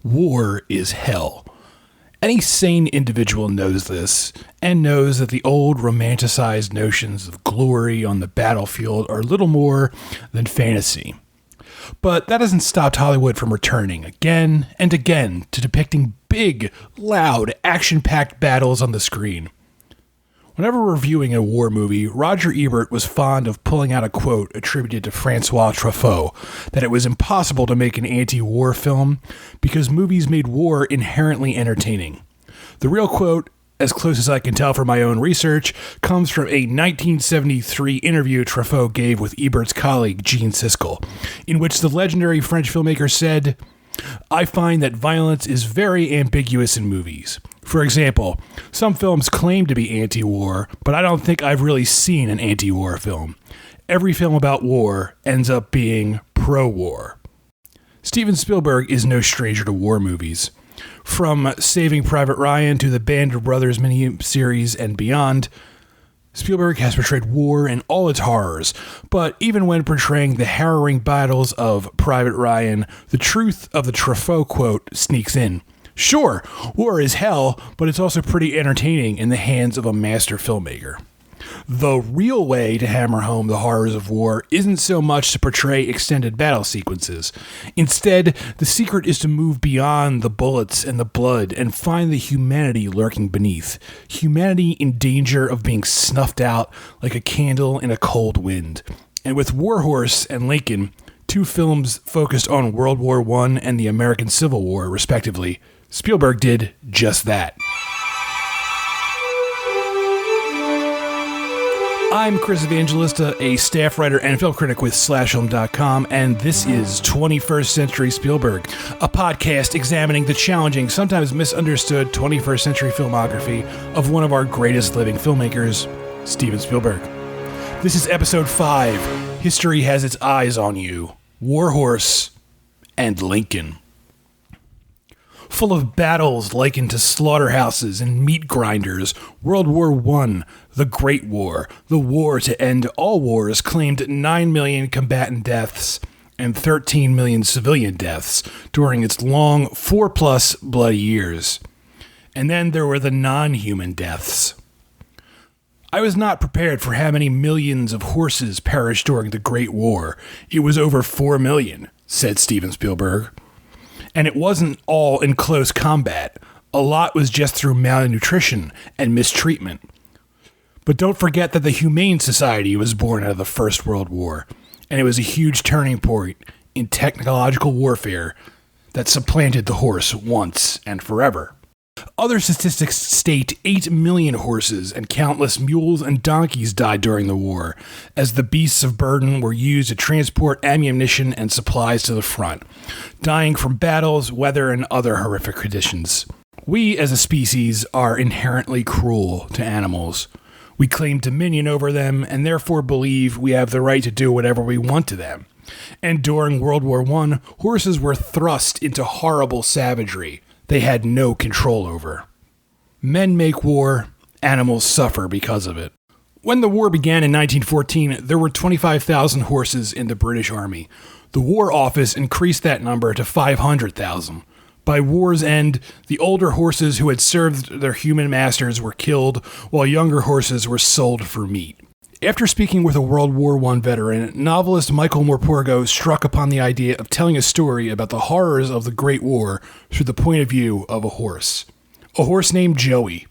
War is hell. Any sane individual knows this, and knows that the old romanticized notions of glory on the battlefield are little more than fantasy. But that hasn't stopped Hollywood from returning again and again to depicting big, loud, action-packed battles on the screen. Whenever reviewing a war movie, Roger Ebert was fond of pulling out a quote attributed to Francois Truffaut that it was impossible to make an anti-war film because movies made war inherently entertaining. The real quote, as close as I can tell from my own research, comes from a 1973 interview Truffaut gave with Ebert's colleague Gene Siskel, in which the legendary French filmmaker said, "I find that violence is very ambiguous in movies. For example, some films claim to be anti-war, but I don't think I've really seen an anti-war film. Every film about war ends up being pro-war." Steven Spielberg is no stranger to war movies. From Saving Private Ryan to the Band of Brothers miniseries and beyond, Spielberg has portrayed war in all its horrors, but even when portraying the harrowing battles of Private Ryan, the truth of the Truffaut quote sneaks in. Sure, war is hell, but it's also pretty entertaining in the hands of a master filmmaker. The real way to hammer home the horrors of war isn't so much to portray extended battle sequences. Instead, the secret is to move beyond the bullets and the blood and find the humanity lurking beneath. Humanity in danger of being snuffed out like a candle in a cold wind. And with War Horse and Lincoln, two films focused on World War I and the American Civil War, respectively, Spielberg did just that. I'm Chris Evangelista, a staff writer and film critic with SlashFilm.com, and this is 21st Century Spielberg, a podcast examining the challenging, sometimes misunderstood 21st century filmography of one of our greatest living filmmakers, Steven Spielberg. This is episode 5, History Has Its Eyes on You, War Horse and Lincoln. Full of battles likened to slaughterhouses and meat grinders, World War I, the Great War, the war to end all wars, claimed 9 million combatant deaths and 13 million civilian deaths during its long 4+ bloody years. And then there were the non-human deaths. I was not prepared for how many millions of horses perished during the Great War. It was over 4 million, said Steven Spielberg. And it wasn't all in close combat. A lot was just through malnutrition and mistreatment. But don't forget that the Humane Society was born out of the First World War, and it was a huge turning point in technological warfare that supplanted the horse once and forever. Other statistics state 8 million horses and countless mules and donkeys died during the war, as the beasts of burden were used to transport ammunition and supplies to the front, dying from battles, weather, and other horrific conditions. We, as a species, are inherently cruel to animals. We claim dominion over them, and therefore believe we have the right to do whatever we want to them. And during World War I, horses were thrust into horrible savagery they had no control over. Men make war, animals suffer because of it. When the war began in 1914, there were 25,000 horses in the British Army. The War Office increased that number to 500,000. By war's end, the older horses who had served their human masters were killed, while younger horses were sold for meat. After speaking with a World War I veteran, novelist Michael Morpurgo struck upon the idea of telling a story about the horrors of the Great War through the point of view of a horse. A horse named Joey.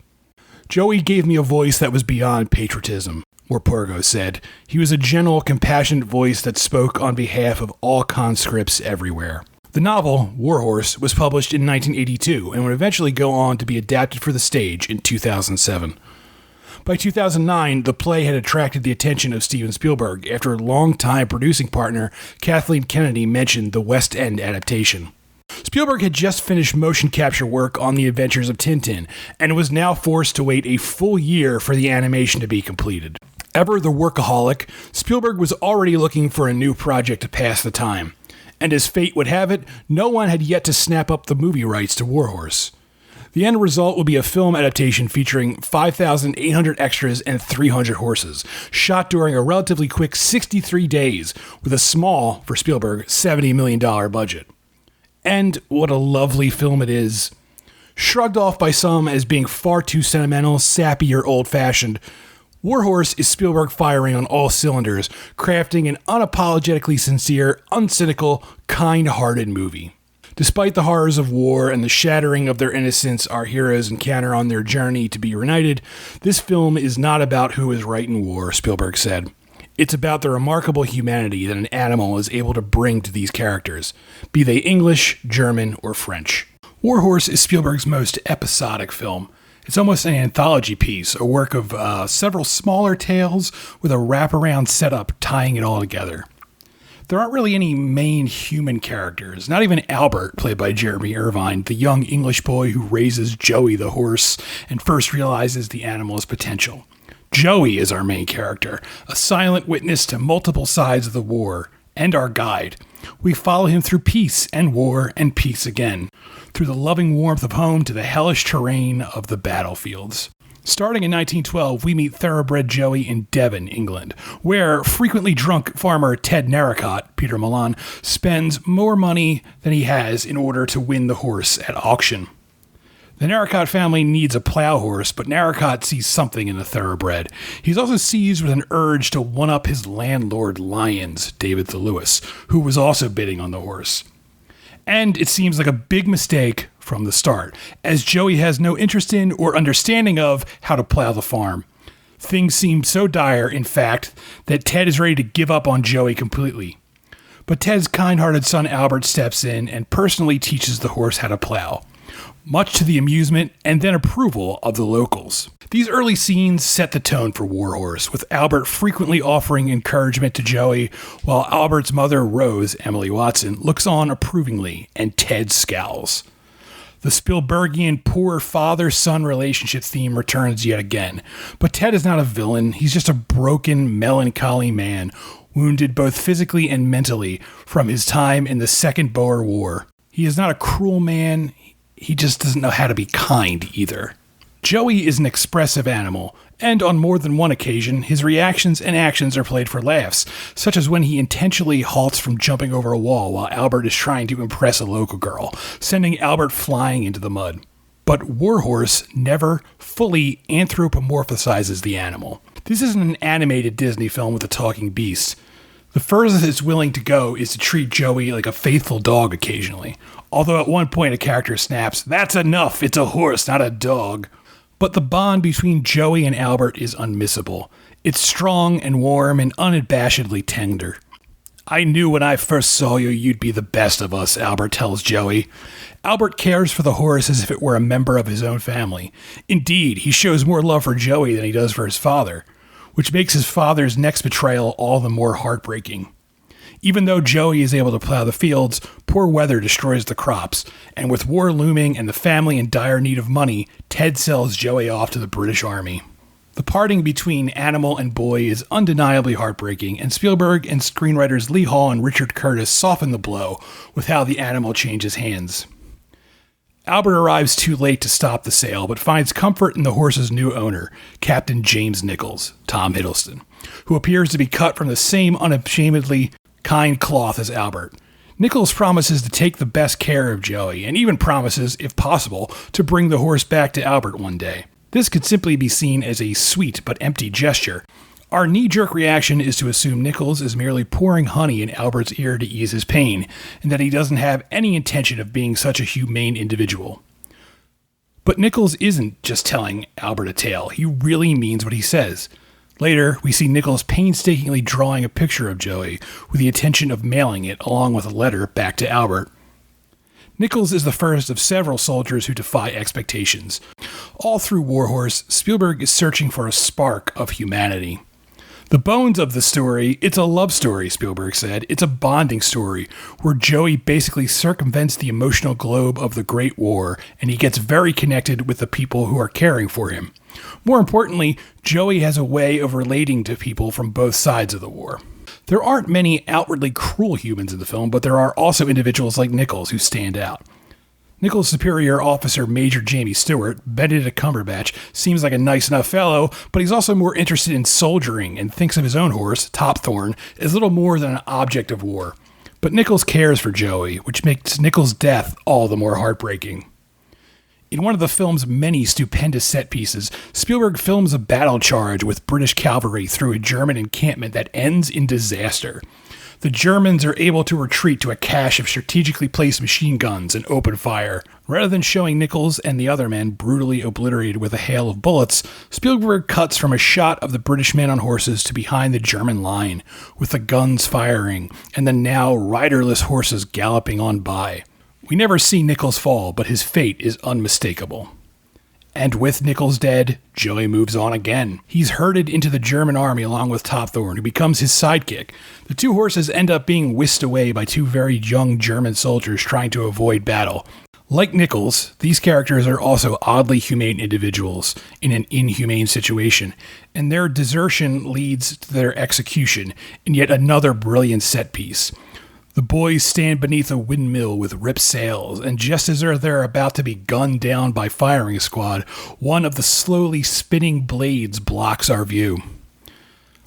"Joey gave me a voice that was beyond patriotism," Morpurgo said. "He was a gentle, compassionate voice that spoke on behalf of all conscripts everywhere." The novel, War Horse, was published in 1982 and would eventually go on to be adapted for the stage in 2007. By 2009, the play had attracted the attention of Steven Spielberg after a longtime producing partner, Kathleen Kennedy, mentioned the West End adaptation. Spielberg had just finished motion capture work on The Adventures of Tintin and was now forced to wait a full year for the animation to be completed. Ever the workaholic, Spielberg was already looking for a new project to pass the time. And as fate would have it, no one had yet to snap up the movie rights to War Horse. The end result will be a film adaptation featuring 5,800 extras and 300 horses, shot during a relatively quick 63 days with a small, for Spielberg, $70 million budget. And what a lovely film it is. Shrugged off by some as being far too sentimental, sappy, or old-fashioned, Warhorse is Spielberg firing on all cylinders, crafting an unapologetically sincere, uncynical, kind-hearted movie. Despite the horrors of war and the shattering of their innocence our heroes encounter on their journey to be reunited, this film is not about who is right in war, Spielberg said. It's about the remarkable humanity that an animal is able to bring to these characters, be they English, German, or French. Warhorse is Spielberg's most episodic film. It's almost an anthology piece, a work of several smaller tales with a wraparound setup tying it all together. There aren't really any main human characters, not even Albert, played by Jeremy Irvine, the young English boy who raises Joey the horse and first realizes the animal's potential. Joey is our main character, a silent witness to multiple sides of the war, and our guide. We follow him through peace and war and peace again, through the loving warmth of home to the hellish terrain of the battlefields. Starting in 1912, we meet thoroughbred Joey in Devon, England, where frequently drunk farmer Ted Narracott, Peter Milan, spends more money than he has in order to win the horse at auction. The Narracott family needs a plow horse, but Narracott sees something in the thoroughbred. He's also seized with an urge to one-up his landlord Lyons, David the Lewis, who was also bidding on the horse. And it seems like a big mistake from the start, as Joey has no interest in or understanding of how to plow the farm. Things seem so dire, in fact, that Ted is ready to give up on Joey completely. But Ted's kind-hearted son Albert steps in and personally teaches the horse how to plow, much to the amusement and then approval of the locals. These early scenes set the tone for Warhorse, with Albert frequently offering encouragement to Joey, while Albert's mother, Rose, Emily Watson, looks on approvingly, and Ted scowls. The Spielbergian poor father-son relationship theme returns yet again, but Ted is not a villain. He's just a broken, melancholy man, wounded both physically and mentally from his time in the Second Boer War. He is not a cruel man. He just doesn't know how to be kind either. Joey is an expressive animal, and on more than one occasion, his reactions and actions are played for laughs, such as when he intentionally halts from jumping over a wall while Albert is trying to impress a local girl, sending Albert flying into the mud. But Warhorse never fully anthropomorphizes the animal. This isn't an animated Disney film with a talking beast. The furthest it's willing to go is to treat Joey like a faithful dog occasionally, although at one point a character snaps, "That's enough, it's a horse, not a dog." But the bond between Joey and Albert is unmissable. It's strong and warm and unabashedly tender. "I knew when I first saw you, you'd be the best of us," Albert tells Joey. Albert cares for the horse as if it were a member of his own family. Indeed, he shows more love for Joey than he does for his father, which makes his father's next betrayal all the more heartbreaking. Even though Joey is able to plow the fields, poor weather destroys the crops, and with war looming and the family in dire need of money, Ted sells Joey off to the British Army. The parting between animal and boy is undeniably heartbreaking, and Spielberg and screenwriters Lee Hall and Richard Curtis soften the blow with how the animal changes hands. Albert arrives too late to stop the sale, but finds comfort in the horse's new owner, Captain James Nichols, Tom Hiddleston, who appears to be cut from the same unashamedly kind cloth as Albert. Nichols promises to take the best care of Joey, and even promises, if possible, to bring the horse back to Albert one day. This could simply be seen as a sweet but empty gesture. Our knee-jerk reaction is to assume Nichols is merely pouring honey in Albert's ear to ease his pain, and that he doesn't have any intention of being such a humane individual. But Nichols isn't just telling Albert a tale. He really means what he says. Later, we see Nichols painstakingly drawing a picture of Joey with the intention of mailing it along with a letter back to Albert. Nichols is the first of several soldiers who defy expectations. All through Warhorse, Spielberg is searching for a spark of humanity. The bones of the story, it's a love story, Spielberg said. It's a bonding story where Joey basically circumvents the emotional globe of the Great War, and he gets very connected with the people who are caring for him. More importantly, Joey has a way of relating to people from both sides of the war. There aren't many outwardly cruel humans in the film, but there are also individuals like Nichols who stand out. Nichols' superior officer, Major Jamie Stewart, Benedict Cumberbatch, seems like a nice enough fellow, but he's also more interested in soldiering and thinks of his own horse, Topthorn, as little more than an object of war. But Nichols cares for Joey, which makes Nichols' death all the more heartbreaking. In one of the film's many stupendous set pieces, Spielberg films a battle charge with British cavalry through a German encampment that ends in disaster. The Germans are able to retreat to a cache of strategically placed machine guns and open fire. Rather than showing Nichols and the other men brutally obliterated with a hail of bullets, Spielberg cuts from a shot of the British men on horses to behind the German line, with the guns firing and the now riderless horses galloping on by. We never see Nichols fall, but his fate is unmistakable. And with Nichols dead, Joey moves on again. He's herded into the German army along with Topthorne, who becomes his sidekick. The two horses end up being whisked away by two very young German soldiers trying to avoid battle. Like Nichols, these characters are also oddly humane individuals in an inhumane situation, and their desertion leads to their execution in yet another brilliant set piece. The boys stand beneath a windmill with ripped sails, and just as they're about to be gunned down by firing squad, one of the slowly spinning blades blocks our view.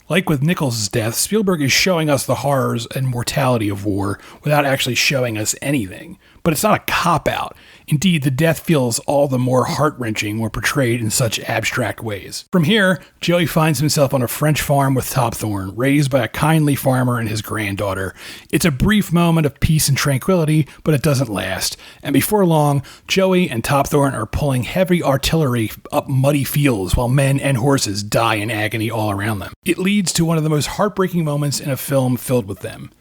Like with Nichols' death, Spielberg is showing us the horrors and mortality of war without actually showing us anything. But it's not a cop-out. Indeed, the death feels all the more heart-wrenching when portrayed in such abstract ways. From here, Joey finds himself on a French farm with Topthorne, raised by a kindly farmer and his granddaughter. It's a brief moment of peace and tranquility, but it doesn't last. And before long, Joey and Topthorne are pulling heavy artillery up muddy fields while men and horses die in agony all around them. It leads to one of the most heartbreaking moments in a film filled with them.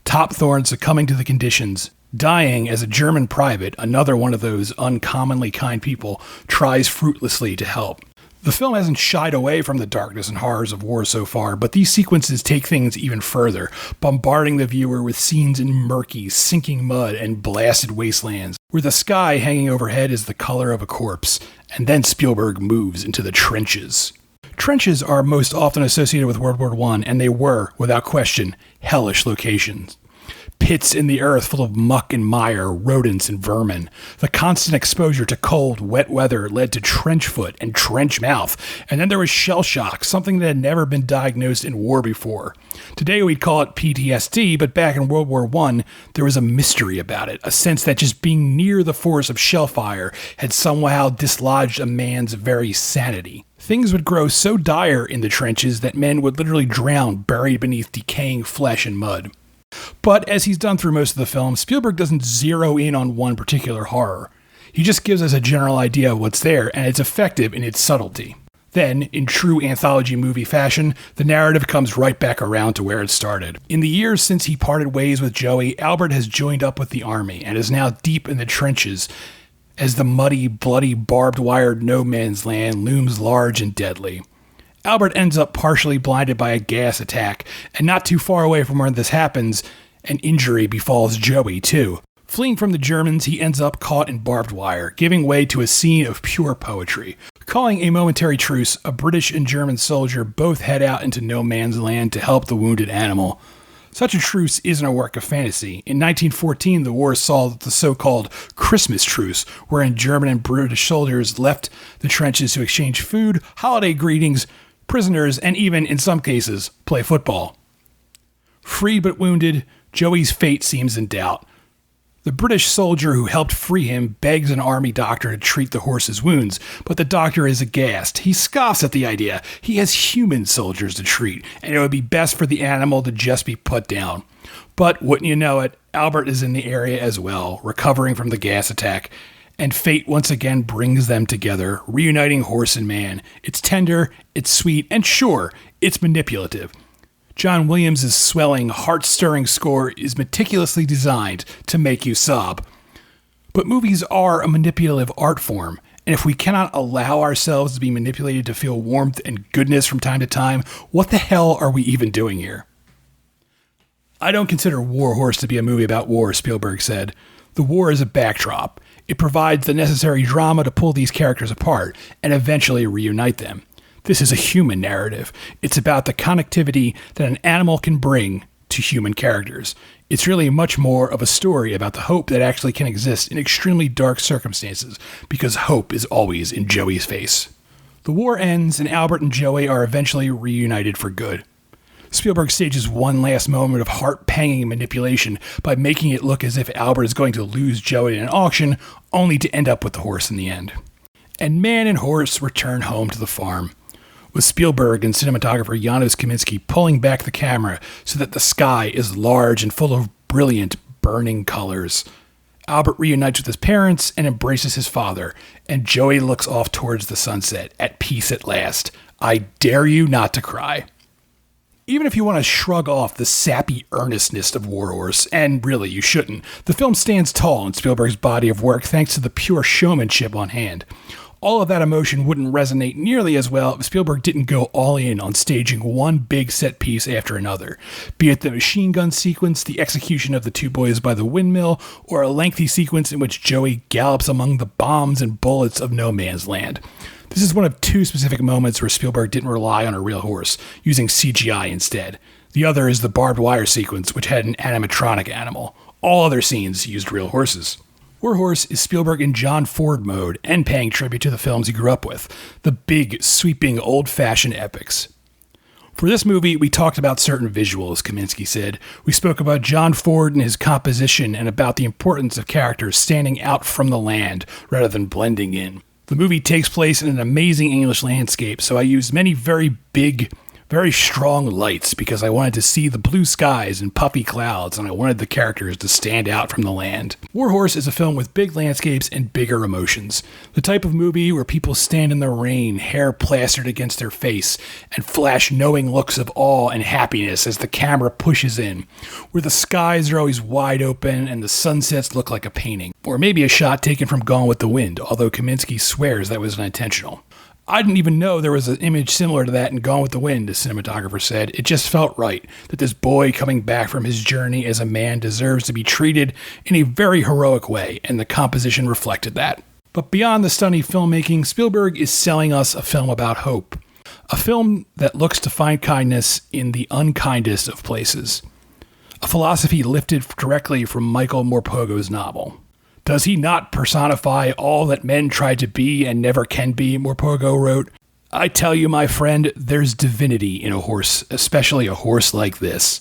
Topthorne succumbing to the conditions, dying as a German private, another one of those uncommonly kind people, tries fruitlessly to help. The film hasn't shied away from the darkness and horrors of war so far, but these sequences take things even further, bombarding the viewer with scenes in murky, sinking mud and blasted wastelands, where the sky hanging overhead is the color of a corpse, and then Spielberg moves into the trenches. Trenches are most often associated with World War I, and they were, without question, hellish locations. Pits in the earth full of muck and mire, rodents and vermin. The constant exposure to cold, wet weather led to trench foot and trench mouth, and then there was shell shock, something that had never been diagnosed in war before. Today we'd call it PTSD, but back in World War I, there was a mystery about it, a sense that just being near the force of shell fire had somehow dislodged a man's very sanity. Things would grow so dire in the trenches that men would literally drown buried beneath decaying flesh and mud. But as he's done through most of the film, Spielberg doesn't zero in on one particular horror. He just gives us a general idea of what's there, and it's effective in its subtlety. Then, in true anthology movie fashion, the narrative comes right back around to where it started. In the years since he parted ways with Joey, Albert has joined up with the army and is now deep in the trenches as the muddy, bloody, barbed-wired no-man's land looms large and deadly. Albert ends up partially blinded by a gas attack, and not too far away from where this happens, an injury befalls Joey, too. Fleeing from the Germans, he ends up caught in barbed wire, giving way to a scene of pure poetry. Calling a momentary truce, a British and German soldier both head out into no man's land to help the wounded animal. Such a truce isn't a work of fantasy. In 1914, the war saw the so-called Christmas truce, wherein German and British soldiers left the trenches to exchange food, holiday greetings, prisoners, and even, in some cases, play football. Freed but wounded, Joey's fate seems in doubt. The British soldier who helped free him begs an army doctor to treat the horse's wounds, but the doctor is aghast. He scoffs at the idea. He has human soldiers to treat, and it would be best for the animal to just be put down. But, wouldn't you know it, Albert is in the area as well, recovering from the gas attack, and fate once again brings them together, reuniting horse and man. It's tender, it's sweet, and sure, it's manipulative. John Williams' swelling, heart-stirring score is meticulously designed to make you sob. But movies are a manipulative art form, and if we cannot allow ourselves to be manipulated to feel warmth and goodness from time to time, what the hell are we even doing here? I don't consider War Horse to be a movie about war, Spielberg said. The war is a backdrop. It provides the necessary drama to pull these characters apart and eventually reunite them. This is a human narrative. It's about the connectivity that an animal can bring to human characters. It's really much more of a story about the hope that actually can exist in extremely dark circumstances, because hope is always in Joey's face. The war ends, and Albert and Joey are eventually reunited for good. Spielberg stages one last moment of heart-panging manipulation by making it look as if Albert is going to lose Joey in an auction, only to end up with the horse in the end. And man and horse return home to the farm, with Spielberg and cinematographer Janusz Kaminski pulling back the camera so that the sky is large and full of brilliant, burning colors. Albert reunites with his parents and embraces his father, and Joey looks off towards the sunset, at peace at last. I dare you not to cry. Even if you want to shrug off the sappy earnestness of War Horse, and really you shouldn't, the film stands tall in Spielberg's body of work thanks to the pure showmanship on hand. All of that emotion wouldn't resonate nearly as well if Spielberg didn't go all in on staging one big set piece after another, be it the machine gun sequence, the execution of the two boys by the windmill, or a lengthy sequence in which Joey gallops among the bombs and bullets of no man's land. This is one of two specific moments where Spielberg didn't rely on a real horse, using CGI instead. The other is the barbed wire sequence, which had an animatronic animal. All other scenes used real horses. War Horse is Spielberg in John Ford mode and paying tribute to the films he grew up with, the big, sweeping, old-fashioned epics. For this movie, we talked about certain visuals, Kaminski said. We spoke about John Ford and his composition and about the importance of characters standing out from the land rather than blending in. The movie takes place in an amazing English landscape, so I used many very big, very strong lights because I wanted to see the blue skies and puffy clouds, and I wanted the characters to stand out from the land. War Horse is a film with big landscapes and bigger emotions. The type of movie where people stand in the rain, hair plastered against their face, and flash knowing looks of awe and happiness as the camera pushes in. Where the skies are always wide open and the sunsets look like a painting. Or maybe a shot taken from Gone with the Wind, although Kaminski swears that was unintentional. I didn't even know there was an image similar to that in Gone with the Wind, the cinematographer said. It just felt right that this boy coming back from his journey as a man deserves to be treated in a very heroic way, and the composition reflected that. But beyond the stunning filmmaking, Spielberg is selling us a film about hope. A film that looks to find kindness in the unkindest of places. A philosophy lifted directly from Michael Morpurgo's novel. Does he not personify all that men try to be and never can be, Morpurgo wrote. I tell you, my friend, there's divinity in a horse, especially a horse like this.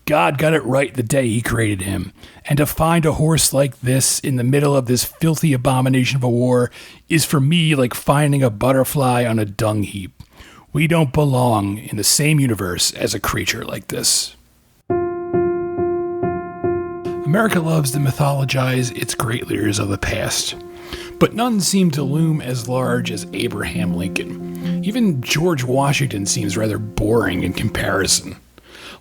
God got it right the day he created him. And to find a horse like this in the middle of this filthy abomination of a war is for me like finding a butterfly on a dung heap. We don't belong in the same universe as a creature like this. America loves to mythologize its great leaders of the past, but none seem to loom as large as Abraham Lincoln. Even George Washington seems rather boring in comparison.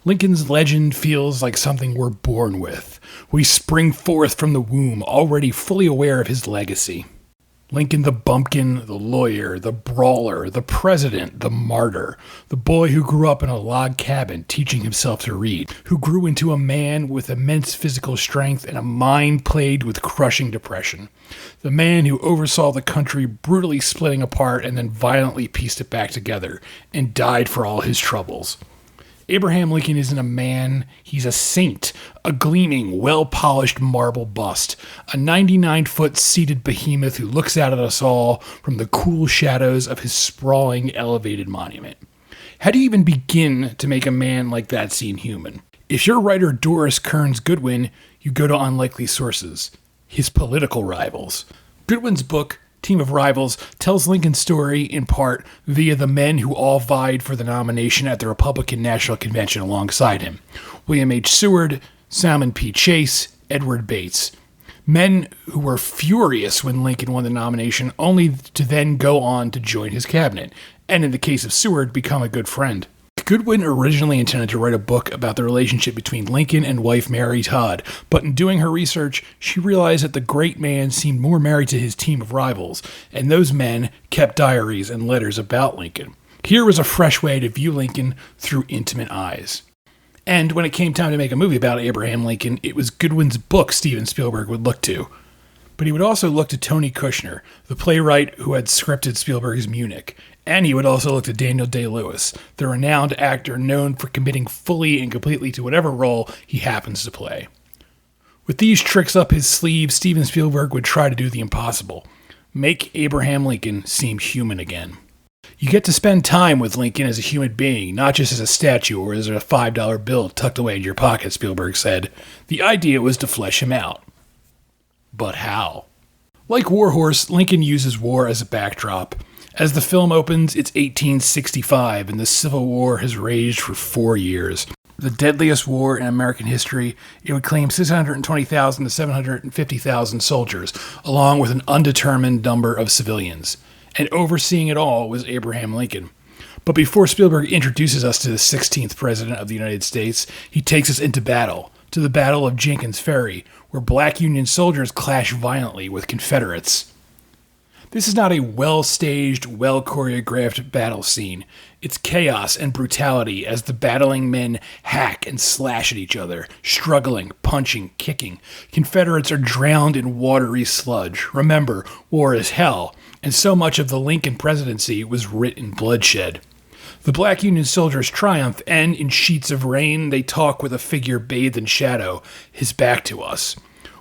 Lincoln's legend feels like something we're born with. We spring forth from the womb already fully aware of his legacy. Lincoln the bumpkin, the lawyer, the brawler, the president, the martyr, the boy who grew up in a log cabin teaching himself to read, who grew into a man with immense physical strength and a mind plagued with crushing depression, the man who oversaw the country brutally splitting apart and then violently pieced it back together, and died for all his troubles. Abraham Lincoln isn't a man, he's a saint, a gleaming, well-polished marble bust, a 99-foot seated behemoth who looks out at us all from the cool shadows of his sprawling, elevated monument. How do you even begin to make a man like that seem human? If you're writer Doris Kearns Goodwin, you go to unlikely sources, his political rivals. Goodwin's book, Team of Rivals, tells Lincoln's story in part via the men who all vied for the nomination at the Republican National Convention alongside him. William H. Seward, Salmon P. Chase, Edward Bates. Men who were furious when Lincoln won the nomination, only to then go on to join his cabinet, and in the case of Seward, become a good friend. Goodwin originally intended to write a book about the relationship between Lincoln and wife Mary Todd, but in doing her research, she realized that the great man seemed more married to his team of rivals, and those men kept diaries and letters about Lincoln. Here was a fresh way to view Lincoln through intimate eyes. And when it came time to make a movie about Abraham Lincoln, it was Goodwin's book Steven Spielberg would look to. But he would also look to Tony Kushner, the playwright who had scripted Spielberg's Munich. And he would also look to Daniel Day-Lewis, the renowned actor known for committing fully and completely to whatever role he happens to play. With these tricks up his sleeve, Steven Spielberg would try to do the impossible. Make Abraham Lincoln seem human again. You get to spend time with Lincoln as a human being, not just as a statue or as a $5 bill tucked away in your pocket, Spielberg said. The idea was to flesh him out. But how? Like Warhorse, Lincoln uses war as a backdrop. As the film opens, it's 1865, and the Civil War has raged for 4 years. The deadliest war in American history, it would claim 620,000 to 750,000 soldiers, along with an undetermined number of civilians. And overseeing it all was Abraham Lincoln. But before Spielberg introduces us to the 16th President of the United States, he takes us into battle, to the Battle of Jenkins Ferry, where black Union soldiers clash violently with Confederates. This is not a well-staged, well-choreographed battle scene. It's chaos and brutality as the battling men hack and slash at each other, struggling, punching, kicking. Confederates are drowned in watery sludge. Remember, war is hell, and so much of the Lincoln presidency was writ in bloodshed. The black Union soldiers triumph, and in sheets of rain, they talk with a figure bathed in shadow, his back to us.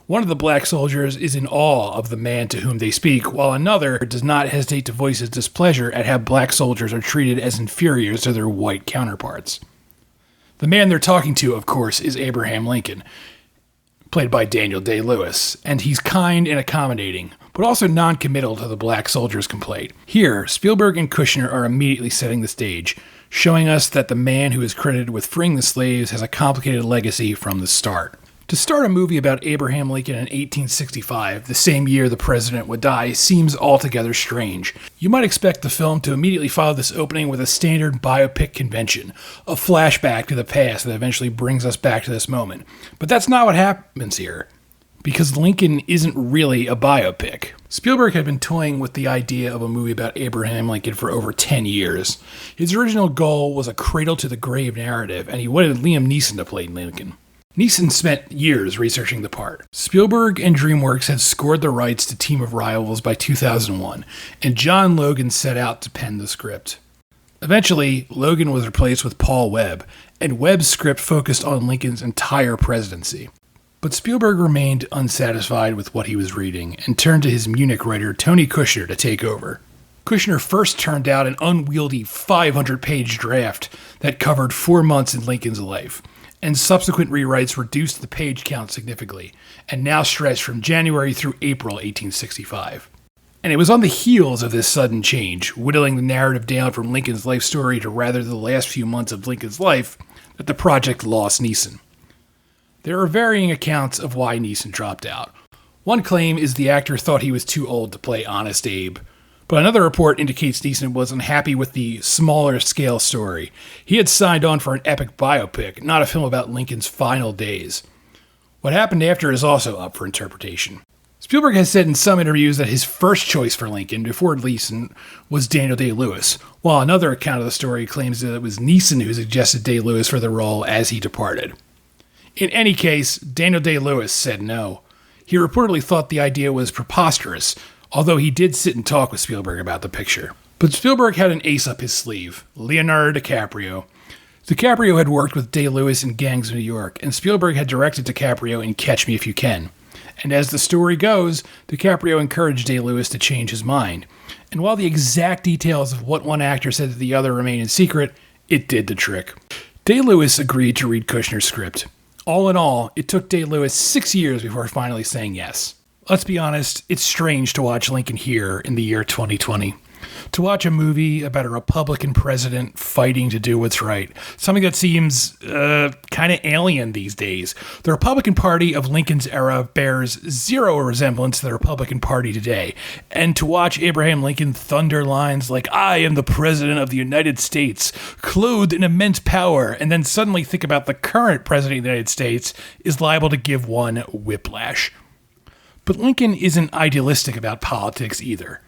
One of the black soldiers is in awe of the man to whom they speak, while another does not hesitate to voice his displeasure at how black soldiers are treated as inferiors to their white counterparts. The man they're talking to, of course, is Abraham Lincoln, played by Daniel Day-Lewis, and he's kind and accommodating, but also non-committal to the black soldiers' complaint. Here, Spielberg and Kushner are immediately setting the stage, showing us that the man who is credited with freeing the slaves has a complicated legacy from the start. To start a movie about Abraham Lincoln in 1865, the same year the president would die, seems altogether strange. You might expect the film to immediately follow this opening with a standard biopic convention, a flashback to the past that eventually brings us back to this moment. But that's not what happens here, because Lincoln isn't really a biopic. Spielberg had been toying with the idea of a movie about Abraham Lincoln for over 10 years. His original goal was a cradle-to-the-grave narrative, and he wanted Liam Neeson to play Lincoln. Neeson spent years researching the part. Spielberg and DreamWorks had scored the rights to Team of Rivals by 2001, and John Logan set out to pen the script. Eventually, Logan was replaced with Paul Webb, and Webb's script focused on Lincoln's entire presidency. But Spielberg remained unsatisfied with what he was reading, and turned to his Munich writer Tony Kushner to take over. Kushner first turned out an unwieldy 500-page draft that covered 4 months in Lincoln's life, and subsequent rewrites reduced the page count significantly, and now stretched from January through April 1865. And it was on the heels of this sudden change, whittling the narrative down from Lincoln's life story to rather the last few months of Lincoln's life, that the project lost Neeson. There are varying accounts of why Neeson dropped out. One claim is the actor thought he was too old to play Honest Abe, but another report indicates Neeson was unhappy with the smaller-scale story. He had signed on for an epic biopic, not a film about Lincoln's final days. What happened after is also up for interpretation. Spielberg has said in some interviews that his first choice for Lincoln, before Neeson, was Daniel Day-Lewis, while another account of the story claims that it was Neeson who suggested Day-Lewis for the role as he departed. In any case, Daniel Day-Lewis said no. He reportedly thought the idea was preposterous, although he did sit and talk with Spielberg about the picture. But Spielberg had an ace up his sleeve, Leonardo DiCaprio. DiCaprio had worked with Day-Lewis in Gangs of New York, and Spielberg had directed DiCaprio in Catch Me If You Can. And as the story goes, DiCaprio encouraged Day-Lewis to change his mind. And while the exact details of what one actor said to the other remain in secret, it did the trick. Day-Lewis agreed to read Kushner's script. All in all, it took Day-Lewis 6 years before finally saying yes. Let's be honest, it's strange to watch Lincoln here in the year 2020. To watch a movie about a Republican president fighting to do what's right. Something that seems kind of alien these days. The Republican Party of Lincoln's era bears zero resemblance to the Republican Party today. And to watch Abraham Lincoln thunder lines like, "I am the President of the United States, clothed in immense power," and then suddenly think about the current President of the United States is liable to give one whiplash. But Lincoln isn't idealistic about politics either.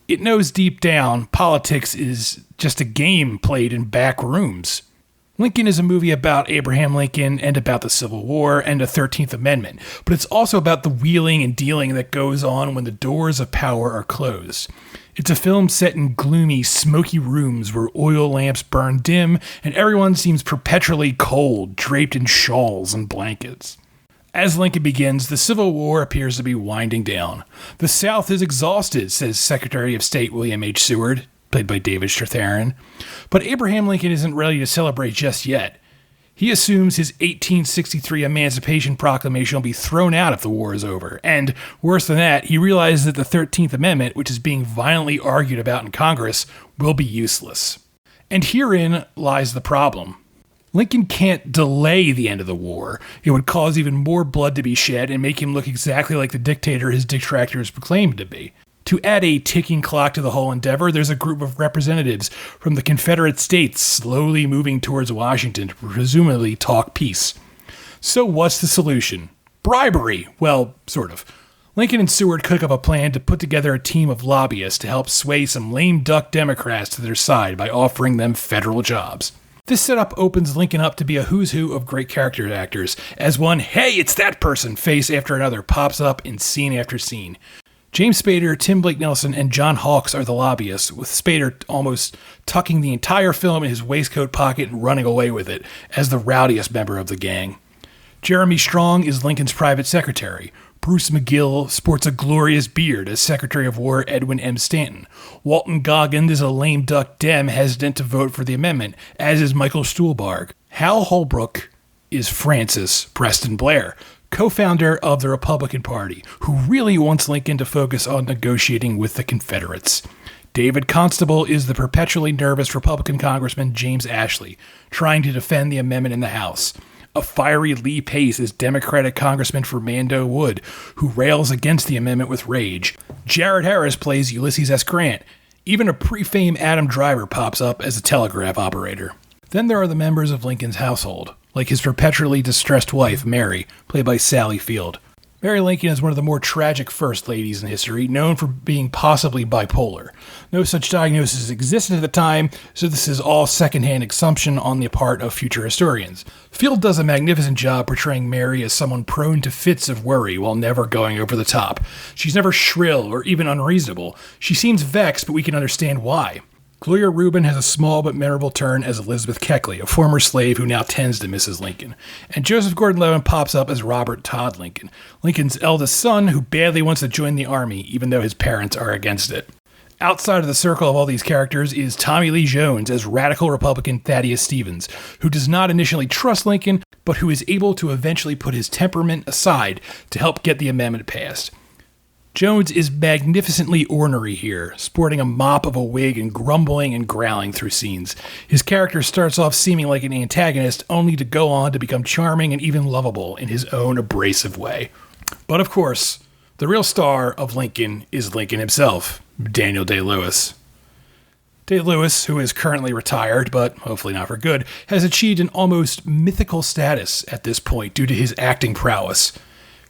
It knows deep down politics is just a game played in back rooms. Lincoln is a movie about Abraham Lincoln and about the Civil War and the 13th Amendment, but it's also about the wheeling and dealing that goes on when the doors of power are closed. It's a film set in gloomy, smoky rooms where oil lamps burn dim and everyone seems perpetually cold, draped in shawls and blankets. As Lincoln begins, the Civil War appears to be winding down. The South is exhausted, says Secretary of State William H. Seward, played by David Strathairn. But Abraham Lincoln isn't ready to celebrate just yet. He assumes his 1863 Emancipation Proclamation will be thrown out if the war is over. And, worse than that, he realizes that the 13th Amendment, which is being violently argued about in Congress, will be useless. And herein lies the problem. Lincoln can't delay the end of the war. It would cause even more blood to be shed and make him look exactly like the dictator his detractors proclaimed to be. To add a ticking clock to the whole endeavor, there's a group of representatives from the Confederate States slowly moving towards Washington to presumably talk peace. So what's the solution? Bribery. Well, sort of. Lincoln and Seward cook up a plan to put together a team of lobbyists to help sway some lame duck Democrats to their side by offering them federal jobs. This setup opens Lincoln up to be a who's who of great character actors, as one, hey, it's that person, face after another pops up in scene after scene. James Spader, Tim Blake Nelson, and John Hawkes are the lobbyists, with Spader almost tucking the entire film in his waistcoat pocket and running away with it as the rowdiest member of the gang. Jeremy Strong is Lincoln's private secretary. Bruce McGill sports a glorious beard as Secretary of War Edwin M. Stanton. Walton Goggins is a lame duck Dem hesitant to vote for the amendment, as is Michael Stuhlbarg. Hal Holbrook is Francis Preston Blair, co-founder of the Republican Party, who really wants Lincoln to focus on negotiating with the Confederates. David Constable is the perpetually nervous Republican Congressman James Ashley, trying to defend the amendment in the House. A fiery Lee Pace is Democratic Congressman Fernando Wood, who rails against the amendment with rage. Jared Harris plays Ulysses S. Grant. Even a pre-fame Adam Driver pops up as a telegraph operator. Then there are the members of Lincoln's household, like his perpetually distressed wife, Mary, played by Sally Field. Mary Lincoln is one of the more tragic first ladies in history, known for being possibly bipolar. No such diagnosis existed at the time, so this is all secondhand assumption on the part of future historians. Field does a magnificent job portraying Mary as someone prone to fits of worry while never going over the top. She's never shrill or even unreasonable. She seems vexed, but we can understand why. Gloria Reuben has a small but memorable turn as Elizabeth Keckley, a former slave who now tends to Mrs. Lincoln. And Joseph Gordon-Levitt pops up as Robert Todd Lincoln, Lincoln's eldest son who badly wants to join the army, even though his parents are against it. Outside of the circle of all these characters is Tommy Lee Jones as radical Republican Thaddeus Stevens, who does not initially trust Lincoln, but who is able to eventually put his temperament aside to help get the amendment passed. Jones is magnificently ornery here, sporting a mop of a wig and grumbling and growling through scenes. His character starts off seeming like an antagonist, only to go on to become charming and even lovable in his own abrasive way. But of course, the real star of Lincoln is Lincoln himself, Daniel Day-Lewis. Day-Lewis, who is currently retired, but hopefully not for good, has achieved an almost mythical status at this point due to his acting prowess.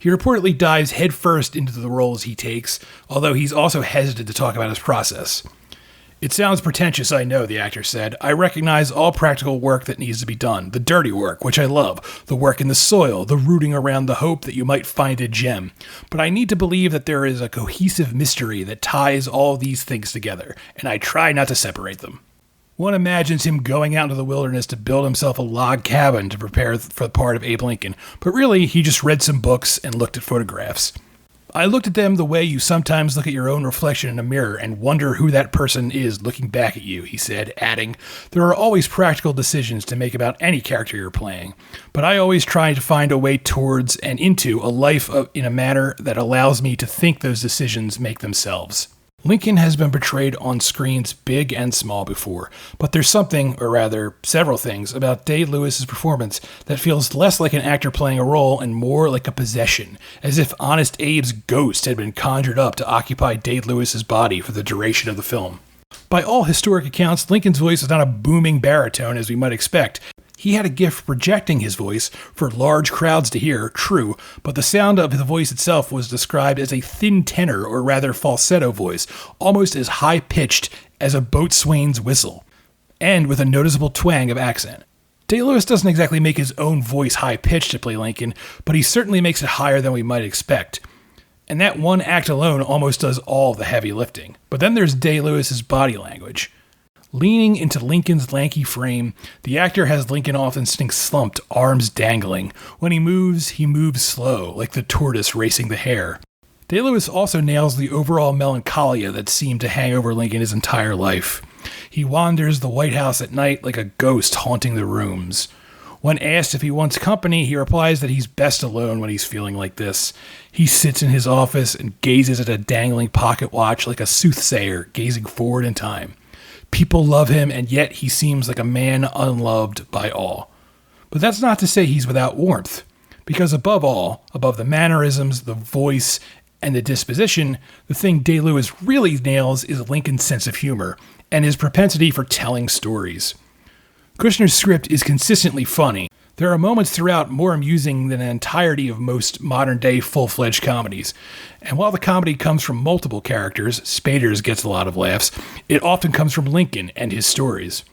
He reportedly dives headfirst into the roles he takes, although he's also hesitant to talk about his process. It sounds pretentious, I know, the actor said. I recognize all practical work that needs to be done. The dirty work, which I love. The work in the soil, the rooting around the hope that you might find a gem. But I need to believe that there is a cohesive mystery that ties all these things together, and I try not to separate them. One imagines him going out into the wilderness to build himself a log cabin to prepare for the part of Abe Lincoln, but really he just read some books and looked at photographs. I looked at them the way you sometimes look at your own reflection in a mirror and wonder who that person is looking back at you, he said, adding, there are always practical decisions to make about any character you're playing, but I always try to find a way towards and into a life in a manner that allows me to think those decisions make themselves. Lincoln has been portrayed on screens big and small before, but there's something, or rather several things, about Day-Lewis's performance that feels less like an actor playing a role and more like a possession, as if Honest Abe's ghost had been conjured up to occupy Day-Lewis's body for the duration of the film. By all historic accounts, Lincoln's voice is not a booming baritone as we might expect. He had a gift for projecting his voice for large crowds to hear, true, but the sound of the voice itself was described as a thin tenor, or rather falsetto voice, almost as high-pitched as a boatswain's whistle, and with a noticeable twang of accent. Day-Lewis doesn't exactly make his own voice high-pitched to play Lincoln, but he certainly makes it higher than we might expect. And that one act alone almost does all the heavy lifting. But then there's Day-Lewis's body language. Leaning into Lincoln's lanky frame, the actor has Lincoln often sitting slumped, arms dangling. When he moves slow, like the tortoise racing the hare. Day-Lewis also nails the overall melancholia that seemed to hang over Lincoln his entire life. He wanders the White House at night like a ghost haunting the rooms. When asked if he wants company, he replies that he's best alone when he's feeling like this. He sits in his office and gazes at a dangling pocket watch like a soothsayer gazing forward in time. People love him, and yet he seems like a man unloved by all. But that's not to say he's without warmth, because above all, above the mannerisms, the voice, and the disposition, the thing Day-Lewis really nails is Lincoln's sense of humor and his propensity for telling stories. Kushner's script is consistently funny. There are moments throughout more amusing than the entirety of most modern-day full-fledged comedies. And while the comedy comes from multiple characters, Spader's gets a lot of laughs, it often comes from Lincoln and his stories.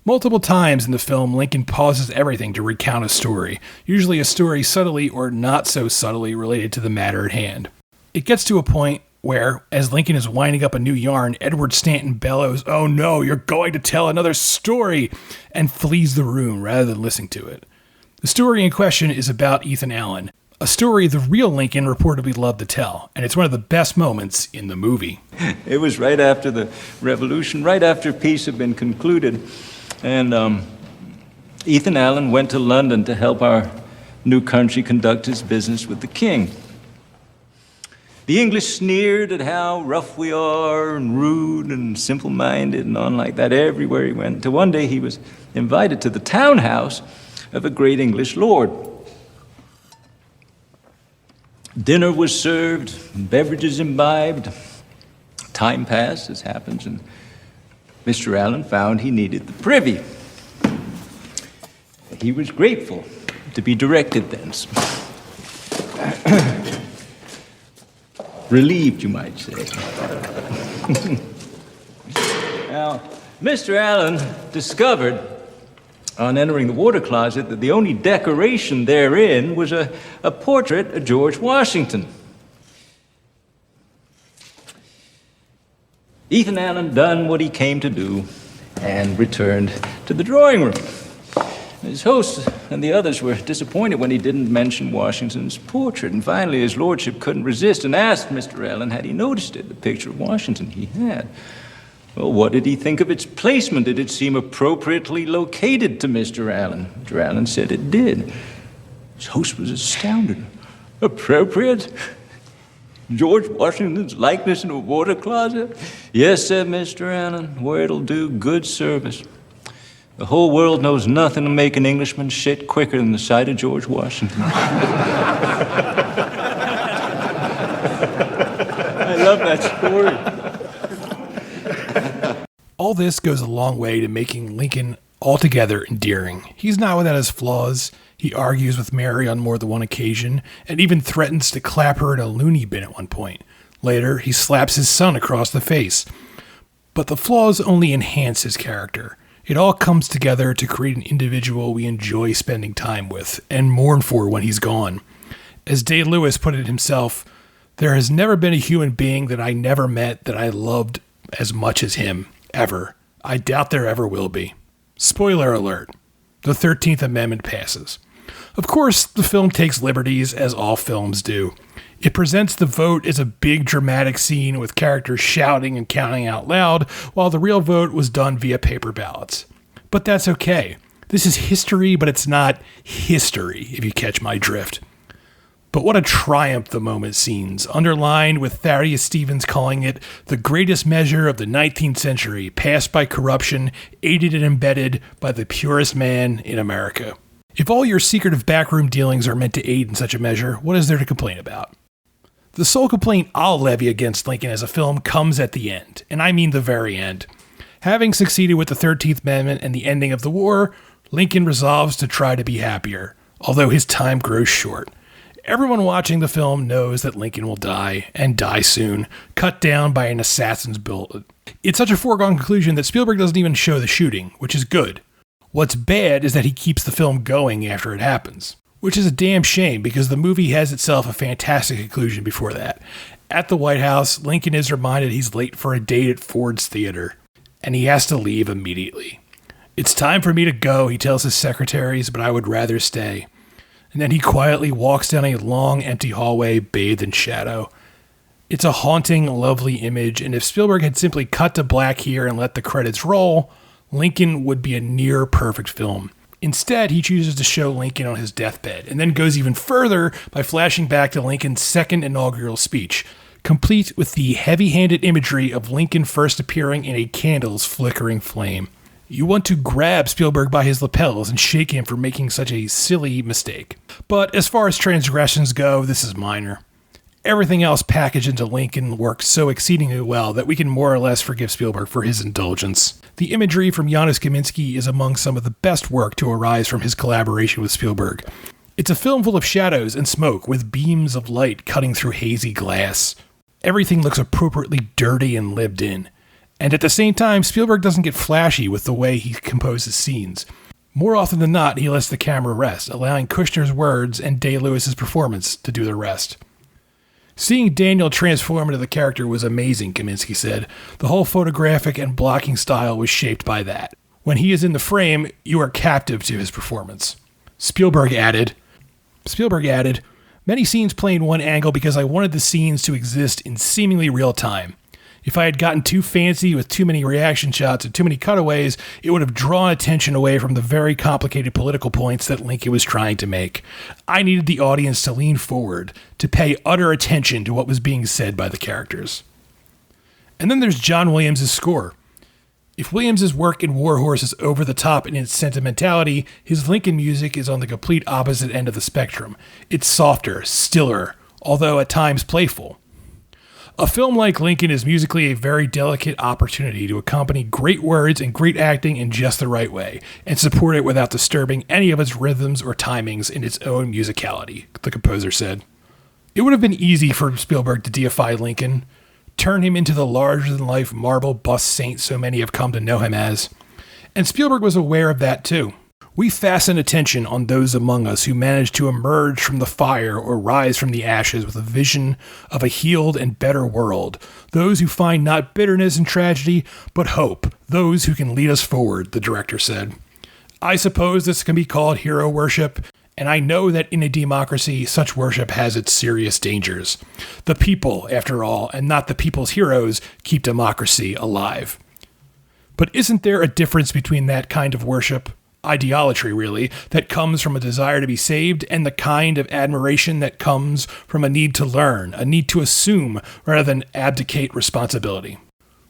Multiple times in the film, Lincoln pauses everything to recount a story, usually a story subtly or not so subtly related to the matter at hand. It gets to a point where, as Lincoln is winding up a new yarn, Edward Stanton bellows, "Oh no, you're going to tell another story," and flees the room rather than listening to it. The story in question is about Ethan Allen, a story the real Lincoln reportedly loved to tell, and it's one of the best moments in the movie. It was right after the Revolution, right after peace had been concluded, and Ethan Allen went to London to help our new country conduct his business with the king. The English sneered at how rough we are and rude and simple-minded and on like that everywhere he went. Till one day he was invited to the townhouse of a great English lord. Dinner was served, beverages imbibed. Time passed, as happens, and Mr. Allen found he needed the privy. He was grateful to be directed thence. Relieved, you might say. Now, Mr. Allen discovered, on entering the water closet, that the only decoration therein was a portrait of George Washington. Ethan Allen done what he came to do and returned to the drawing room. His host and the others were disappointed when he didn't mention Washington's portrait, and finally his lordship couldn't resist and asked Mr. Allen had he noticed it, the picture of Washington. He had. Well, what did he think of its placement? Did it seem appropriately located to Mr. Allen? Mr. Allen said it did. His host was astounded. Appropriate? George Washington's likeness in a water closet? Yes, said Mr. Allen, where it'll do good service. The whole world knows nothing to make an Englishman shit quicker than the sight of George Washington. I love that story. All this goes a long way to making Lincoln altogether endearing. He's not without his flaws. He argues with Mary on more than one occasion, and even threatens to clap her in a loony bin at one point. Later, he slaps his son across the face. But the flaws only enhance his character. It all comes together to create an individual we enjoy spending time with and mourn for when he's gone. As Day-Lewis put it himself, there has never been a human being that I never met that I loved as much as him, ever. I doubt there ever will be. Spoiler alert. The 13th Amendment passes. Of course, the film takes liberties, as all films do. It presents the vote as a big dramatic scene with characters shouting and counting out loud, while the real vote was done via paper ballots. But that's okay. This is history, but it's not history, if you catch my drift. But what a triumph the moment seems, underlined with Thaddeus Stevens calling it the greatest measure of the 19th century, passed by corruption, aided and embedded by the purest man in America. If all your secretive backroom dealings are meant to aid in such a measure, what is there to complain about? The sole complaint I'll levy against Lincoln as a film comes at the end, and I mean the very end. Having succeeded with the 13th Amendment and the ending of the war, Lincoln resolves to try to be happier, although his time grows short. Everyone watching the film knows that Lincoln will die, and die soon, cut down by an assassin's bullet. It's such a foregone conclusion that Spielberg doesn't even show the shooting, which is good. What's bad is that he keeps the film going after it happens. Which is a damn shame, because the movie has itself a fantastic conclusion before that. At the White House, Lincoln is reminded he's late for a date at Ford's Theater, and he has to leave immediately. "It's time for me to go," he tells his secretaries, "but I would rather stay." And then he quietly walks down a long, empty hallway bathed in shadow. It's a haunting, lovely image, and if Spielberg had simply cut to black here and let the credits roll, Lincoln would be a near-perfect film. Instead, he chooses to show Lincoln on his deathbed, and then goes even further by flashing back to Lincoln's second inaugural speech, complete with the heavy-handed imagery of Lincoln first appearing in a candle's flickering flame. You want to grab Spielberg by his lapels and shake him for making such a silly mistake. But as far as transgressions go, this is minor. Everything else packaged into Lincoln works so exceedingly well that we can more or less forgive Spielberg for his indulgence. The imagery from Janusz Kaminski is among some of the best work to arise from his collaboration with Spielberg. It's a film full of shadows and smoke with beams of light cutting through hazy glass. Everything looks appropriately dirty and lived in. And at the same time, Spielberg doesn't get flashy with the way he composes scenes. More often than not, he lets the camera rest, allowing Kushner's words and Day-Lewis's performance to do the rest. Seeing Daniel transform into the character was amazing, Kaminski said. The whole photographic and blocking style was shaped by that. When he is in the frame, you are captive to his performance. Spielberg added, many scenes play in one angle because I wanted the scenes to exist in seemingly real time. If I had gotten too fancy with too many reaction shots and too many cutaways, it would have drawn attention away from the very complicated political points that Lincoln was trying to make. I needed the audience to lean forward, to pay utter attention to what was being said by the characters. And then there's John Williams' score. If Williams' work in War Horse is over the top in its sentimentality, his Lincoln music is on the complete opposite end of the spectrum. It's softer, stiller, although at times playful. A film like Lincoln is musically a very delicate opportunity to accompany great words and great acting in just the right way, and support it without disturbing any of its rhythms or timings in its own musicality, the composer said. It would have been easy for Spielberg to deify Lincoln, turn him into the larger-than-life marble bust saint so many have come to know him as. And Spielberg was aware of that too. We fasten attention on those among us who manage to emerge from the fire or rise from the ashes with a vision of a healed and better world. Those who find not bitterness and tragedy, but hope. Those who can lead us forward, the director said. I suppose this can be called hero worship, and I know that in a democracy, such worship has its serious dangers. The people, after all, and not the people's heroes, keep democracy alive. But isn't there a difference between that kind of worship, ideolatry really, that comes from a desire to be saved, and the kind of admiration that comes from a need to learn, a need to assume rather than abdicate responsibility?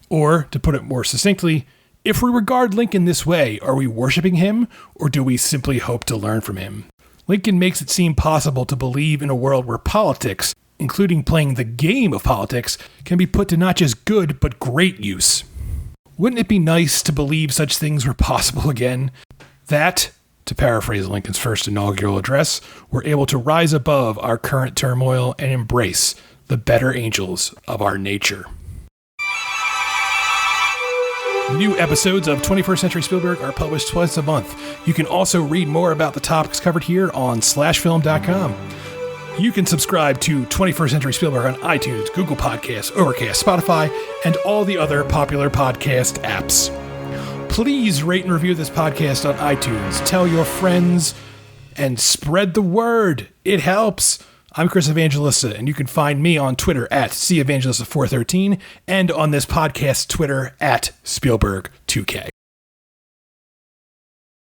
Or, to put it more succinctly, if we regard Lincoln this way, are we worshiping him, or do we simply hope to learn from him? Lincoln makes it seem possible to believe in a world where politics, including playing the game of politics, can be put to not just good, but great use. Wouldn't it be nice to believe such things were possible again? That, to paraphrase Lincoln's first inaugural address, we're able to rise above our current turmoil and embrace the better angels of our nature. New episodes of 21st Century Spielberg are published twice a month. You can also read more about the topics covered here on /film.com. You can subscribe to 21st Century Spielberg on iTunes, Google Podcasts, Overcast, Spotify, and all the other popular podcast apps. Please rate and review this podcast on iTunes. Tell your friends and spread the word. It helps. I'm Chris Evangelista, and you can find me on Twitter at CEvangelista413 and on this podcast Twitter at Spielberg2K.